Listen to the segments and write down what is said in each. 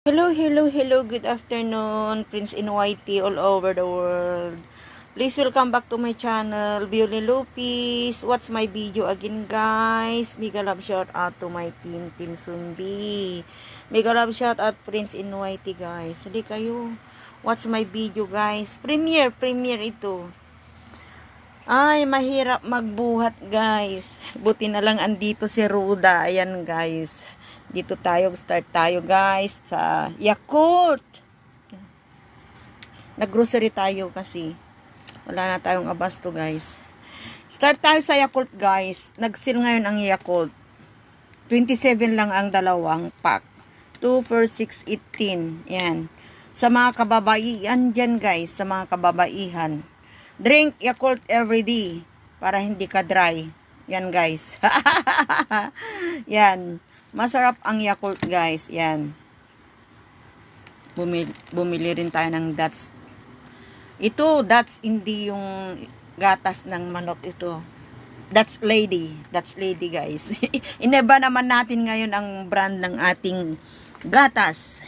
Hello, hello, hello. Good afternoon, Prince in YT all over the world. Please welcome back to my channel, Violin Lupis. Watch my video again, guys. Mega love shout out to my team Sumbi. Mega love shout out Prince in YT, guys. Hindi kayo. Watch my video, guys. Premiere ito. Ay, mahirap magbuhat, guys. Buti na lang andito si Ruda. Ayan, guys. Dito start tayo, guys, sa Yakult. Nag-grocery tayo kasi wala na tayong abasto, guys. Start tayo sa Yakult, guys. Nag-sale ngayon ang Yakult. 27 lang ang dalawang pack. 2 for 6.18. Yan. Sa mga kababaihan dyan, guys. Sa mga kababaihan. Drink Yakult everyday para hindi ka dry. Yan, guys. Yan. Masarap ang Yakult, guys. Yan. Bumili rin tayo ng Dats. Ito, Dats, hindi yung gatas ng manok ito. That's Lady, guys. Ineba naman natin ngayon ang brand ng ating gatas.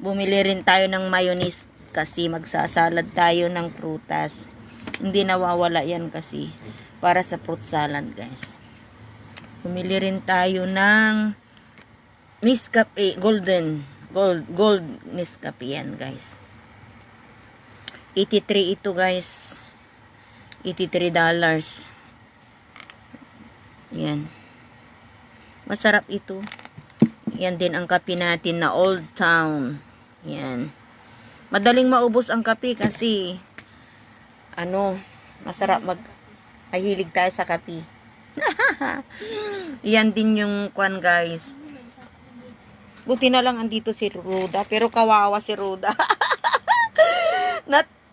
Bumili rin tayo ng mayonnaise kasi magsasalad tayo ng prutas. Hindi nawawala yan kasi para sa fruit salad, guys. Bumili rin tayo ng Nescafe gold Nescafe yan, guys. 83 ito, guys. $83. Yan. Masarap ito. Yan din ang kape natin na Old Town. Yan. Madaling maubos ang kape kasi masarap mahilig tayo sa kape. Yan din yung kwan, guys. Buti na lang andito si Ruda, pero kawawa si Ruda.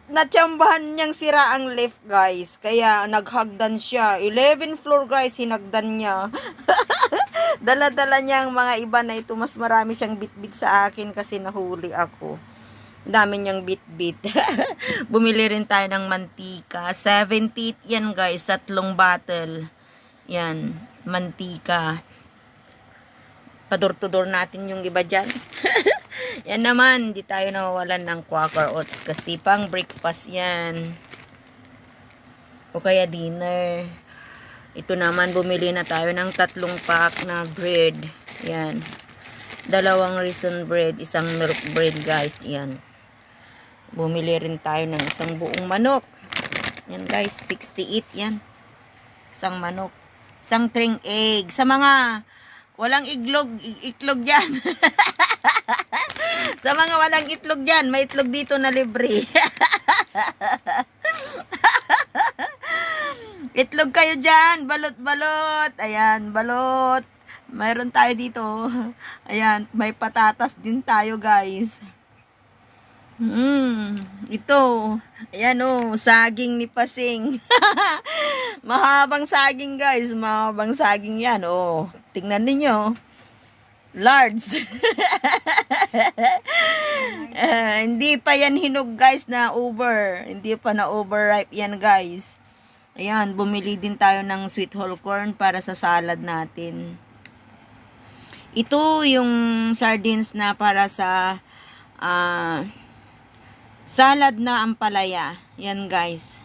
Natsambahan niyang sira ang lift, guys. Kaya naghagdan siya. 11 floor, guys, hinagdan niya. Dala-dala niya ang mga iba na ito. Mas marami siyang bit-bit sa akin kasi nahuli ako. Dami niyang bit-bit. Bumili rin tayo ng mantika. 70 yan, guys. 3 bottle. Yan. Mantika. Pador-tudor natin yung iba dyan. Yan naman, hindi tayo nawawalan ng Quaker Oats kasi pang breakfast yan. O kaya dinner. Ito naman, bumili na tayo ng 3 pack na bread. Yan. 2 raisin bread, 1 milk bread, guys. Yan. Bumili rin tayo ng 1 buong manok. Yan, guys, 68 yan. 1 manok. 1 tring egg. Sa mga walang itlog dyan. Sa mga walang itlog dyan, may itlog dito na libre. Itlog kayo dyan, balot-balot. Ayan, balot. Mayroon tayo dito. Ayan, may patatas din tayo, guys. Ito. Ayan, saging ni Pasing. Mahabang saging, guys. Mahabang saging yan, Tingnan ninyo. Large. Hindi pa yan hinog, guys, na over. Hindi pa na overripe yan, guys. Ayan, bumili din tayo ng sweet whole corn para sa salad natin. Ito yung sardines na para sa salad na ampalaya. Yan, guys.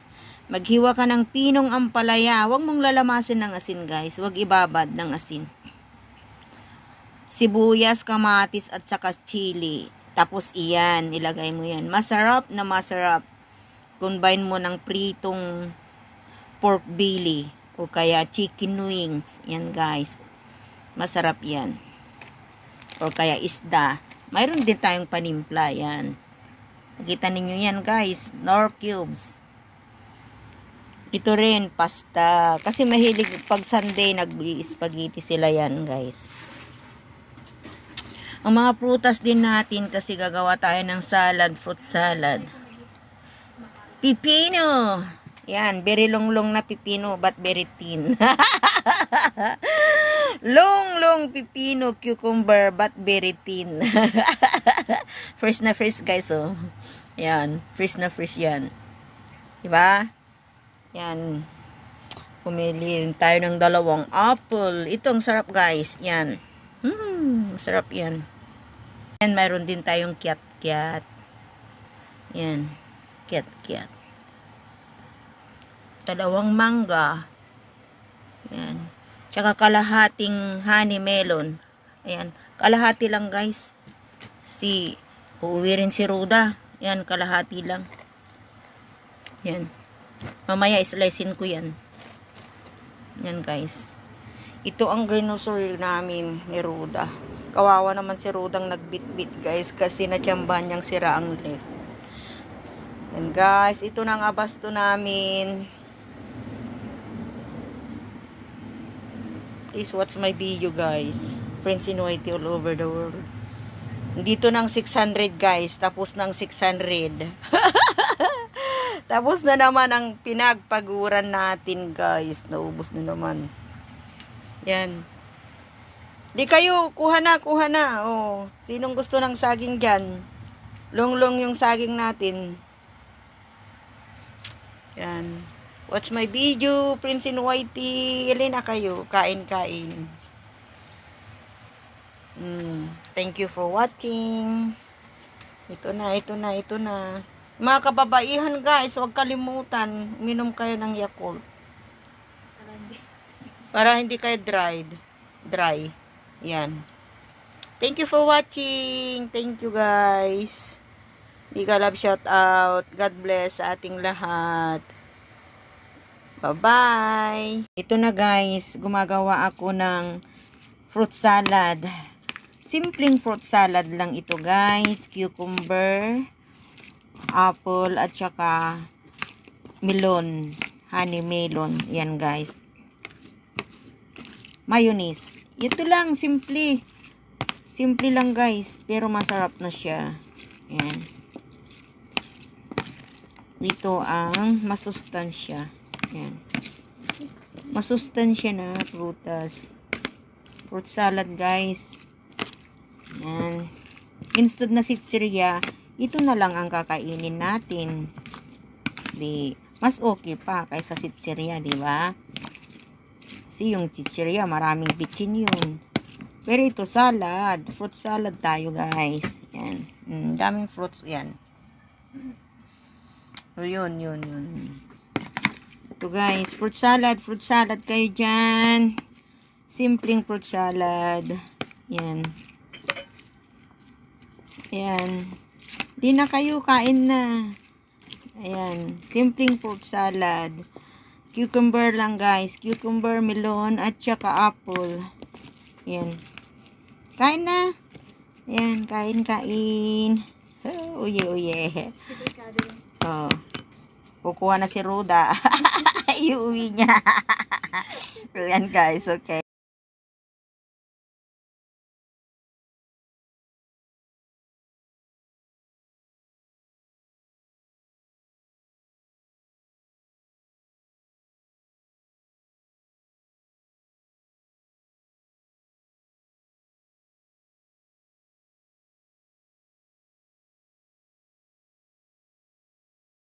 Maghiwa ka ng pinong ampalaya. Huwag mong lalamasin ng asin, guys. Huwag ibabad ng asin. Sibuyas, kamatis, at saka chili. Tapos iyan, ilagay mo yan. Masarap na masarap. Combine mo ng pritong pork belly o kaya chicken wings. Yan, guys. Masarap yan. O kaya isda. Mayroon din tayong panimpla. Yan. Nakita ninyo yan, guys. Nor cubes. Ito rin, pasta. Kasi mahilig pag Sunday, nag-spaghetti sila yan, guys. Ang mga prutas din natin kasi gagawa tayo ng salad, fruit salad. Pipino. Yan, very long na pipino but very thin. long pipino, cucumber but very thin. Fresh na fresh, guys, Yan, fresh na fresh yan. Diba? Yan. Pumili tayo ng 2 apple. Ito ang sarap, guys. Yan. Sarap yan. And mayroon din tayong kiat-kiat. Yan. Kiat-kiat. Dalawang mangga. Yan. Tsaka kalahating honey melon. Ayan. Kalahati lang guys. Uuwi rin si Ruda. Yan. Kalahati lang. Yan. Mamaya islicein ko yan. Yan guys. Ito ang grocery namin ni Ruda. Kawawa naman si Rudang nagbitbit guys. Kasi natsambahan niyang sira ang leg. Yan guys. Ito na ang abasto namin. Please watch my video guys. Friends in Whitey all over the world. Dito ng 600 guys. Tapos ng 600. Tapos na naman ang pinagpaguran natin guys. Naubos na naman. Yan. Di kayo, kuha na. Oh, sinong gusto ng saging dyan? Long yung saging natin. Yan. Watch my video, Prince in Whitey. Ilina kayo, kain. Thank you for watching. Ito na. Mga kababaihan guys, huwag kalimutan, uminom kayo ng Yakult. Para hindi kayo dry. Yan. Thank you for watching. Thank you guys. Mega love shout out. God bless sa ating lahat. Bye-bye. Ito na guys, gumagawa ako ng fruit salad. Simpleng fruit salad lang ito guys. Cucumber, apple, at saka melon. Honey melon. Yan guys. Mayonnaise. Ito lang, simple. Simple lang guys. Pero masarap na siya. Yan. Ito ang masustansya. Yan. Masustansya na prutas. Fruit salad guys. Yan. Instead na sitsirya, ito na lang ang kakainin natin. Mas okay pa kaysa sitsirya, di ba? Kasi yung sitsirya, maraming bitchin yun. Pero ito salad. Fruit salad tayo guys. Yan. Daming fruits yan. So, yun. Ito guys, fruit salad kayo dyan. Simpleng fruit salad. Yan. Di na kayo, kain na. Ayan, simpleng fruit salad. Cucumber lang guys. Cucumber, melon, at saka apple. Yan. Kain na. Ayan, kain. Uye. Oh. Kukuha na si Ruda. Iuwi niya. Ayan guys, okay.